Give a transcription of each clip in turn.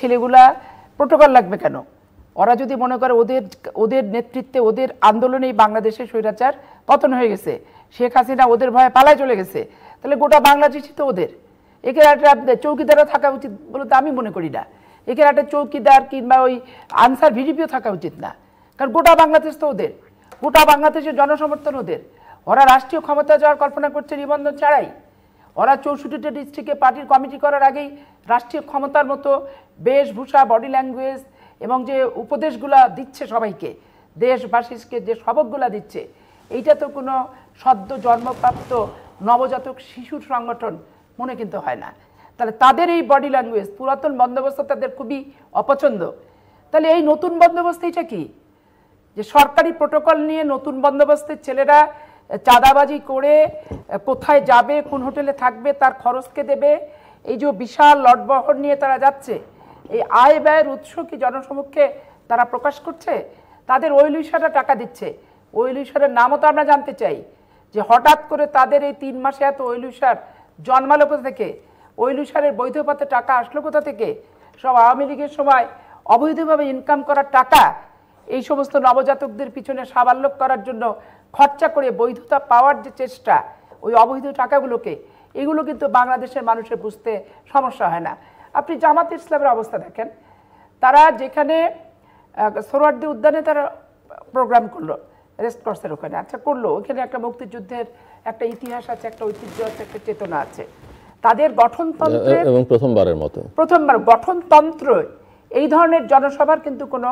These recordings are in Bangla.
ছেলেগুলা প্রোটোকল লাগবে কেন? ওরা যদি মনে করে ওদের নেতৃত্বে ওদের আন্দোলনেই বাংলাদেশের স্বৈরাচার পতন হয়ে গেছে, শেখ হাসিনা ওদের ভয়ে পালায় চলে গেছে, তাহলে গোটা বাংলাদেশই তো ওদের। এখানে একটা চৌকিদারও থাকা উচিত বলে তো আমি মনে করি না। এখানে একটা চৌকিদার কিংবা ওই আনসার ভিডিপিও থাকা উচিত না, কারণ গোটা বাংলাদেশ তো ওদের, গোটা বাংলাদেশের জনসমর্থন ওদের। ওরা রাষ্ট্রীয় ক্ষমতা যাওয়ার কল্পনা করছে নিবন্ধন ছাড়াই। ওরা 64টা ডিস্ট্রিক্টে পার্টির কমিটি করার আগেই রাষ্ট্রীয় ক্ষমতার মতো বেশভূষা, বডি ল্যাঙ্গুয়েজ এবং যে উপদেশগুলা দিচ্ছে সবাইকে, দেশবাসীকে যে সবকগুলা দিচ্ছে, এইটা তো কোনো সদ্য জন্মপ্রাপ্ত নবজাতক শিশুর সংগঠন মনে কিন্তু হয় না। তাহলে তাদের এই বডি ল্যাঙ্গুয়েজ, পুরাতন বন্দোবস্ত তাদের খুবই অপছন্দ। তাহলে এই নতুন বন্দোবস্ত এটা কি? যে সরকারি প্রোটোকল নিয়ে নতুন বন্দোবস্তের ছেলেরা চাঁদাবাজি করে কোথায় যাবে, কোন হোটেলে থাকবে, তার খরচকে দেবে, এই যে বিশাল লটবহর নিয়ে তারা যাচ্ছে, এই আয় ব্যয়ের উৎস কি জনসমক্ষে তারা প্রকাশ করছে? তাদের ওইলিশারা টাকা দিচ্ছে, ওইলিশারের নামও তো আমরা জানতে চাই, যে হঠাৎ করে তাদের এই 3 মাসে এত ওইলিশার জন্মালো কোথা থেকে? ওইলিশারের বৈধ পথে টাকা আসলো কোথা থেকে? সব আওয়ামী লীগের সময় অবৈধভাবে ইনকাম করার টাকা এই সমস্ত নবজাতকদের পিছনে সাবাল্যক করার জন্য খরচা করে বৈধতা পাওয়ার যে চেষ্টা, ওই অবৈধ টাকাগুলোকে, এগুলো কিন্তু বাংলাদেশের মানুষের বুঝতে সমস্যা হয় না। আপনি জামাত ইসলামের অবস্থা দেখেন, তারা যেখানে সোহরাওয়ার্দী উদ্যানে তারা প্রোগ্রাম করলো রেস্ট কোর্সের ওখানে, আচ্ছা করলো, ওখানে একটা মুক্তিযুদ্ধের একটা ইতিহাস আছে, একটা ঐতিহ্য আছে, একটা চেতনা আছে। তাদের গঠনতন্ত্রে এবং প্রথমবার গঠনতন্ত্র এই ধরনের জনসভার কিন্তু কোনো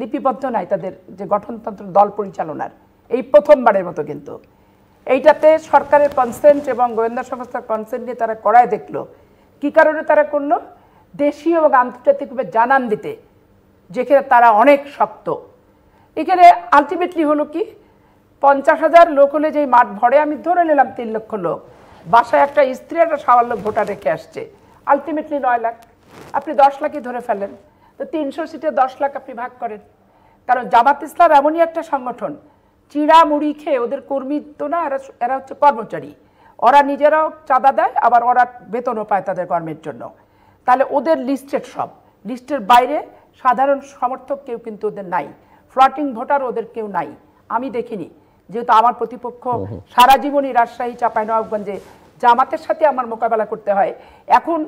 লিপিবদ্ধ নাই তাদের, যে গঠনতন্ত্র দল পরিচালনার এই প্রথমবারের মতো। কিন্তু এইটাতে সরকারের কনসেন্ট এবং গোয়েন্দা সংস্থার কনসেন্ট নিয়ে তারা করায় দেখলো। কি কারণে তারা করলো? দেশীয় এবং আন্তর্জাতিকভাবে জানান দিতে, যেখানে তারা অনেক শক্ত। এখানে আলটিমেটলি হলো কি, 50,000 লোক হলে যেই মাঠ ভরে, আমি ধরে নিলাম 3 লক্ষ লোক, বাসায় একটা স্ত্রী একটা সাবাল্য ভোটার রেখে আসছে, আলটিমেটলি 9 লাখ। আপনি 10 লাখই ধরে ফেলেন, তো 300 সিটে 10 লাখ আপনি ভাগ করেন। কারণ জামাত ইসলাম এমনই একটা সংগঠন, চিড়া মুড়ি খেয়ে, ওদের কর্মী তো না, এরা হচ্ছে কর্মচারী, ওরা নিজেরাও চাঁদা দেয়, আবার ওরা বেতনও পায় তাদের কর্মের জন্য। তাহলে ওদের লিস্টেড, সব লিস্টের বাইরে সাধারণ সমর্থক কেউ কিন্তু ওদের নাই, ফ্লটিং ভোটার ওদের কেউ নাই, আমি দেখিনি। যেহেতু আমার প্রতিপক্ষ সারা জীবনই রাজশাহী, চাঁপাইনবাবগঞ্জে জামাতের সাথে আমার মোকাবেলা করতে হয়, এখন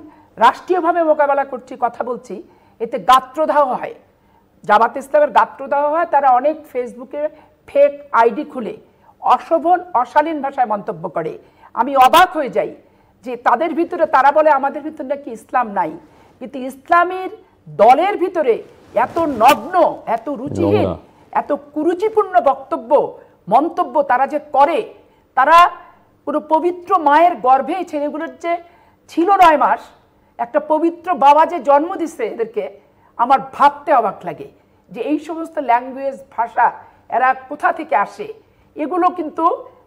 রাষ্ট্রীয়ভাবে মোকাবেলা করছি, কথা বলছি, এতে গাত্রদাহ হয়, জামাত ইসলামের গাত্রদাহ হয়। তারা অনেক ফেসবুকে ফেক আইডি খুলে অশোভন অশালীন ভাষায় মন্তব্য করে। আমি অবাক হয়ে যাই যে তাদের ভিতরে, তারা বলে আমাদের ভিতরে নাকি ইসলাম নাই, কিন্তু ইসলামের দলের ভিতরে এত নগ্ন, এত রুচিহীন, এত কুরুচিপূর্ণ বক্তব্য মন্তব্য তারা যে করে, তারা পুরো পবিত্র মায়ের গর্ভে ছেলেগুলোর যে ছিল 9 মাস, একটা পবিত্র বাবা যে জন্ম দিচ্ছে এদেরকে, আমার ভাবতে অবাক লাগে যে এই সমস্ত ল্যাঙ্গুয়েজ, ভাষা এরা কোথা থেকে আসে। এগুলো কিন্তু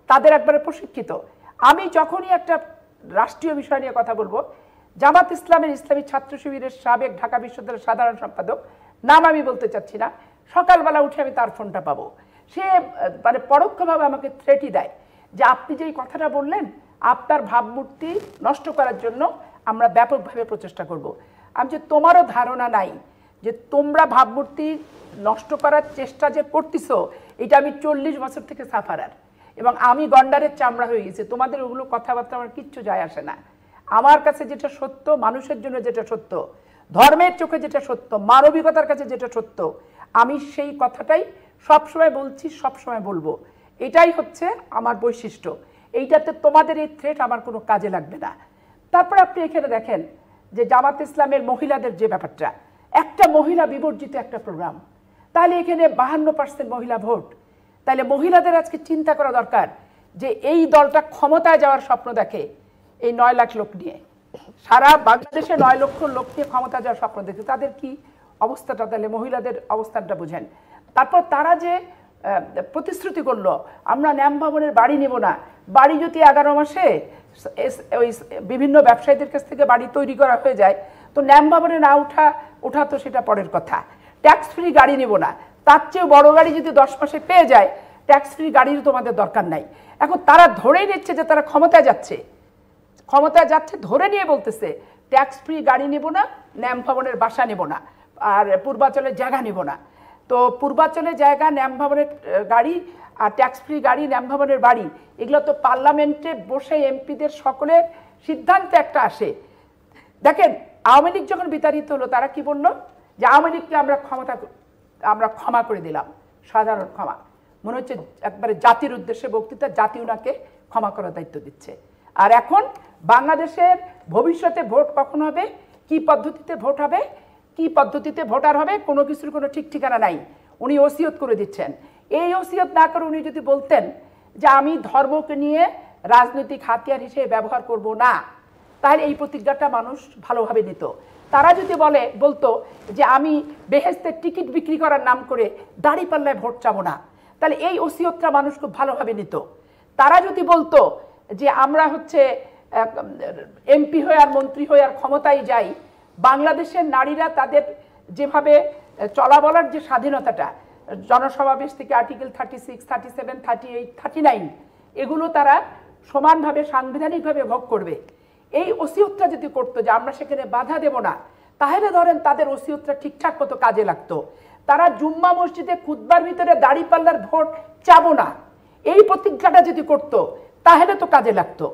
তাদের একবারে প্রশিক্ষিত। আমি যখনই একটা রাষ্ট্রীয় বিষয় নিয়ে কথা বলবো, জামাত ইসলামের ইসলামী ছাত্র শিবিরের সাবেক ঢাকা বিশ্ববিদ্যালয়ের সাধারণ সম্পাদক, নাম আমি বলতে চাচ্ছি না, সকালবেলা উঠে আমি তার ফোনটা পাবো, সে মানে পরোক্ষভাবে আমাকে থ্রেটই দেয় যে আপনি যেই কথাটা বললেন, আপনার ভাবমূর্তি নষ্ট করার জন্য আমরা ব্যাপকভাবে প্রচেষ্টা করব। আমি যে তোমারও ধারণা নাই যে তোমরা ভাবমূর্তি নষ্ট করার চেষ্টা যে করতেছো, এটা আমি 40 বছর থেকে সাফারার, এবং আমি গন্ডারের চামড়া হয়ে গেছে। তোমাদের ওগুলো কথাবার্তা আমার কিচ্ছু যায় আসে না। আমার কাছে যেটা সত্য, মানুষের জন্য যেটা সত্য, ধর্মের চোখে যেটা সত্য, মানবিকতার কাছে যেটা সত্য, আমি সেই কথাটাই সবসময় বলছি, সবসময় বলবো। এটাই হচ্ছে আমার বৈশিষ্ট্য। এইটাতে তোমাদের এই থ্রেট আমার কোনো কাজে লাগবে না। তারপর আপনি এখানে দেখেন যে জামাত ইসলামের মহিলাদের যে ব্যাপারটা, একটা মহিলা বিবর্জিত একটা প্রোগ্রাম, তাহলে এখানে 52% মহিলা ভোট। তাহলে মহিলাদের আজকে চিন্তা করা দরকার যে এই দলটা ক্ষমতায় যাওয়ার স্বপ্ন দেখে এই 9 লাখ লোক নিয়ে, সারা বাংলাদেশে 9 লক্ষ লোক নিয়ে ক্ষমতা যাওয়ার স্বপ্ন দেখে, তাদের কি অবস্থাটা, তাহলে মহিলাদের অবস্থানটা বুঝেন। তারপর তারা যে প্রতিশ্রুতি করলো, আমরা ন্যাম ভবনের বাড়ি নেব না, বাড়ি যদি 11 মাসে ওই বিভিন্ন ব্যবসায়ীদের কাছ থেকে বাড়ি তৈরি করা হয়ে যায়, তো ন্যাম ভবনে না ওঠা তো সেটা পরের কথা। ট্যাক্স ফ্রি গাড়ি নেব না, তার চেয়ে বড় গাড়ি যদি 10 মাসে পেয়ে যায়, ট্যাক্স ফ্রি গাড়ির তোমাদের দরকার নাই। এখন তারা ধরেই নিচ্ছে যে তারা ক্ষমতায় যাচ্ছে। ক্ষমতায় যাচ্ছে ধরে নিয়ে বলতেছে ট্যাক্স ফ্রি গাড়ি নেব না, ন্যাম ভবনের বাসা নেব না, আর পূর্বাঞ্চলের জায়গা নেব না। তো পূর্বাঞ্চলের জায়গা, ন্যাম ভবনের গাড়ি আর ট্যাক্স ফ্রি গাড়ি, ন্যাম ভবনের বাড়ি, এগুলো তো পার্লামেন্টে বসে এমপিদের সকলের সিদ্ধান্তে একটা আসে। দেখেন আওয়ামী লীগ যখন বিতাড়িত হলো তারা কি বললো যে আওয়ামী লীগকে আমরা ক্ষমা করে দিলাম, সাধারণ ক্ষমা। মনে হচ্ছে একবারে জাতির উদ্দেশ্যে বক্তৃতা, জাতি ওনাকে ক্ষমা করার দায়িত্ব দিচ্ছে। আর এখন বাংলাদেশের ভবিষ্যতে ভোট কখন হবে, কি পদ্ধতিতে ভোট হবে, কি পদ্ধতিতে ভোটার হবে, কোনো কিছুর কোনো ঠিক ঠিকানা নাই। উনি ওসিয়ত করে দিচ্ছেন। এই ওসিয়ত না করে উনি যদি বলতেন যে আমি ধর্মকে নিয়ে রাজনৈতিক হাতিয়ার হিসেবে ব্যবহার করব না, তাহলে এই প্রতিজ্ঞাটা মানুষ ভালোভাবে নিত। তারা যদি বলতো যে আমি বেহেস্তের টিকিট বিক্রি করার নাম করে দাঁড়িপাল্লায় ভোট চাবো না, তাহলে এই ওসিয়তটা মানুষ খুব ভালোভাবে নিত। তারা যদি বলতো যে আমরা হচ্ছে এমপি হয়ে আর মন্ত্রী হয়ে আর ক্ষমতায় যাই, বাংলাদেশের নারীরা তাদের যেভাবে চলা বলার যে স্বাধীনতাটা, জনসমাবেশ থেকে আর্টিকেল 36, 37, 38, 39 এগুলো তারা সমানভাবে সাংবিধানিকভাবে ভোগ করবে, এই ওসিয়তটা যদি করতো যে আমরা সেখানে বাধা দেব না, তাহলে ধরেন তাদের ওসিয়তটা ঠিকঠাক মতো কাজে লাগতো। তারা জুম্মা মসজিদে খুতবার ভিতরে দাঁড়িপাল্লার ভোট চাবো না, এই প্রতিজ্ঞাটা যদি করতো তাহলে তো কাজে লাগতো।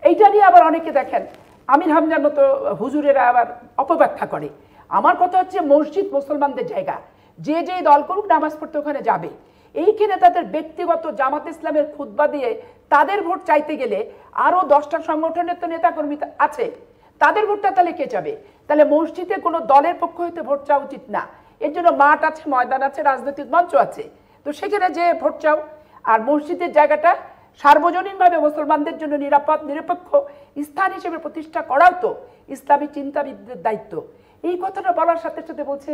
এইটা নিয়ে আবার অনেকে দেখেন আমির হামজার মতো হুজুরেরা আবার অপব্যাখ্যা করে। আমার কথা হচ্ছে মসজিদ মুসলমানদের জায়গা, যে যেই দল করুক নামাজ পড়তে ওখানে যাবে। এইখানে তাদের ব্যক্তিগত জামাত ইসলামের খুতবা দিয়ে তাদের ভোট চাইতে গেলে আরও 10টা সংগঠনের তো নেতাকর্মী আছে, তাদের ভোটটা তাহলে কে যাবে? তাহলে মসজিদে কোনো দলের পক্ষ হইতে ভোট চাওয়া উচিত না। এর জন্য মাঠ আছে, ময়দান আছে, রাজনৈতিক মঞ্চ আছে, তো সেখানে যে ভোট চাও। আর মসজিদের জায়গাটা সার্বজনীনভাবে মুসলমানদের জন্য নিরাপদ নিরপেক্ষ স্থান হিসেবে প্রতিষ্ঠা করাও তো ইসলামী চিন্তাবিদদের দায়িত্ব। এই কথাটা বলার সাথে সাথে বলছে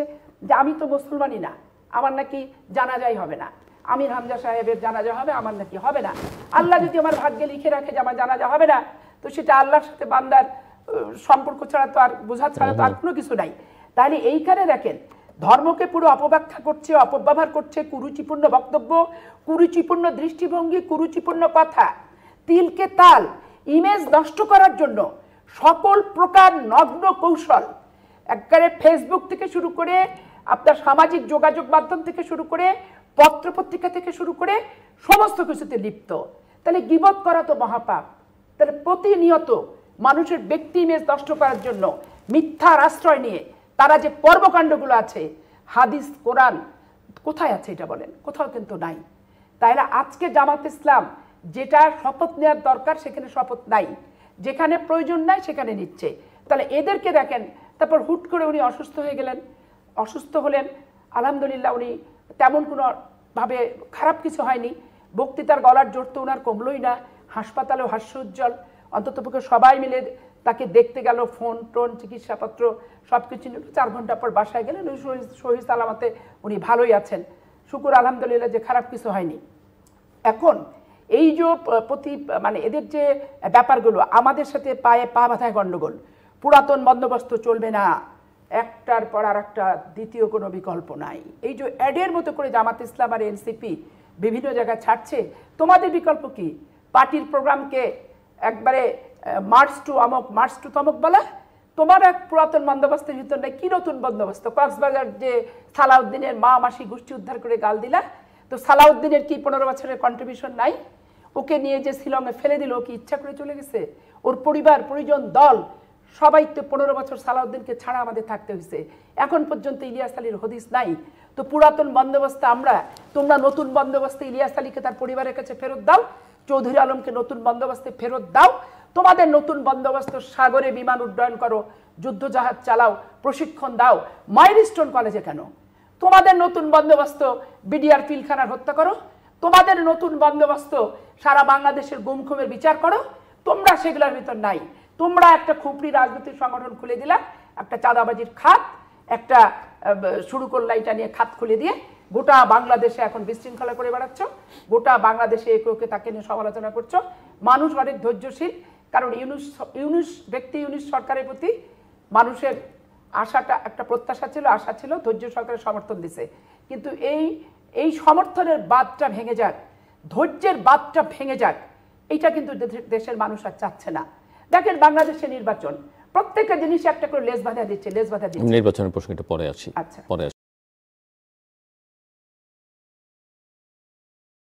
যে আমি তো মুসলমানই না, আমার নাকি জানাজাই হবে না, আমির হামজা সাহেবের জানাজা হবে, আমার নাকি হবে না। আল্লাহ যদি আমার ভাগ্যে লিখে রাখে যে আমার জানাজা হবে না, তো সেটা আল্লাহর সাথে বান্দার সম্পর্ক ছাড়া তো আর বোঝা ছাড়া তো আর কোনো কিছু নাই। তাহলে এইখানে দেখেন ধর্মকে পুরো অপব্যাখ্যা করছে, অপব্যবহার করছে, কুরুচিপূর্ণ বক্তব্য, কুরুচিপূর্ণ দৃষ্টিভঙ্গি, কুরুচিপূর্ণ কথা, তিলকে তাল, ইমেজ নষ্ট করার জন্য সকল প্রকার নগ্ন কৌশল, একবারে ফেসবুক থেকে শুরু করে আপনার সামাজিক যোগাযোগ মাধ্যম থেকে শুরু করে পত্রপত্রিকা থেকে শুরু করে সমস্ত কিছুতে লিপ্ত। তাহলে গীবত করা তো মহাপাপ। তাহলে প্রতিনিয়ত মানুষের ব্যক্তি ইমেজ নষ্ট করার জন্য মিথ্যার আশ্রয় নিয়ে তারা যে কর্মকাণ্ডগুলো আছে, হাদিস কোরআন কোথায় আছে এটা বলেন? কোথাও কিন্তু নাই। তাহলে আজকে জামাত ইসলাম যেটা শপথ নেওয়ার দরকার সেখানে শপথ নাই, যেখানে প্রয়োজন নাই সেখানে নিচ্ছে। তাহলে এদেরকে দেখেন, তারপর হুট করে উনি অসুস্থ হয়ে গেলেন। অসুস্থ হলেন, আলহামদুলিল্লাহ উনি তেমন কোনো ভাবে খারাপ কিছু হয়নি। বক্তৃতার গলার জোর তো ওনার কমলই না, হাসপাতালেও হাস্য উজ্জ্বল। অন্ততপক্ষে সবাই মিলে তাকে দেখতে গেল, ফোন টোন চিকিৎসাপত্র সব কিছু নিল। 4 ঘন্টা পর বাসায় গেলেন, ওই সহি সালামতে উনি ভালোই আছেন, শুকুর আলহামদুলিল্লাহ যে খারাপ কিছু হয়নি। এখন এই যে মানে এদের যে ব্যাপারগুলো আমাদের সাথে পায়ে পা বাঁধায় গণ্ডগোল, পুরাতন বন্দোবস্ত চলবে না, একটার পর আর একটা দ্বিতীয় কোনো বিকল্প নাই। এই যে অ্যাডের মতো করে জামাত ইসলাম আর এনসিপি বিভিন্ন জায়গায় ছাড়ছে, তোমাদের বিকল্প কি? পার্টির প্রোগ্রামকে একবারে মার্চ টু অমক, মার্চ টু তমক বলা। তোমার এক পুরাতন বন্দোবস্তের ভিতর নেই, কি নতুন বন্দোবস্ত? কক্সবাজার যে সালাউদ্দিনের মা মাসি গোষ্ঠী উদ্ধার করে গাল দিলা, তো সালাউদ্দিনের কি 15 বছরের কন্ট্রিবিউশন নাই? ওকে নিয়ে যে শিলংয়ে ফেলে দিল, কি ইচ্ছা করে চলে গেছে? ওর পরিবার পরিজন দল সবাই তো 15 বছর সালাউদ্দিনকে ছাড়া আমাদের থাকতে হয়েছে। এখন পর্যন্ত ইলিয়াস আলীর হদিস নাই। তো পুরাতন বন্দোবস্ত আমরা, তোমরা নতুন বন্দোবস্তে ইলিয়াস আলীকে তার পরিবারের কাছে ফেরত দাও, চৌধুরী আলমকে নতুন বন্দোবস্তে ফেরত দাও। তোমাদের নতুন বন্দোবস্ত সাগরে বিমান উড্ডয়ন করো, যুদ্ধজাহাজ চালাও, প্রশিক্ষণ দাও। মাইলস্টোন কলেজে কেন? তোমাদের নতুন বন্দোবস্ত বিডিআর পিলখানার হত্যা করো, তোমাদের নতুন বন্দোবস্ত সারা বাংলাদেশের গুমখুমের বিচার করো। তোমরা সেগুলোর ভিতর নাই। তোমরা একটা খুপড়ি রাজনৈতিক সংগঠন খুলে দিলা, একটা চাঁদাবাজির খাত একটা শুরু করলা, এটা নিয়ে খাত খুলে দিয়ে গোটা বাংলাদেশে এখন বিশৃঙ্খলা করে বেড়াচ্ছ, গোটা বাংলাদেশে একে তাকে নিয়ে সমালোচনা করছো। মানুষ অনেক ধৈর্যশীল, কারণ ইউনুস সরকারের প্রতি মানুষের আশাটা একটা প্রত্যাশা ছিল, আশা ছিল, ধৈর্য সরকারের সমর্থন দিছে। কিন্তু এই সমর্থনের বাঁধটা ভেঙে যাক, ধৈর্যের বাঁধটা ভেঙে যাক, এইটা কিন্তু দেশের মানুষ আর চাচ্ছে না। দেখেন বাংলাদেশের নির্বাচন প্রত্যেকটা জিনিস একটা করে লেজ বাঁধা দিচ্ছে। নির্বাচনের প্রসঙ্গটা পরে আসি আচ্ছা। পরে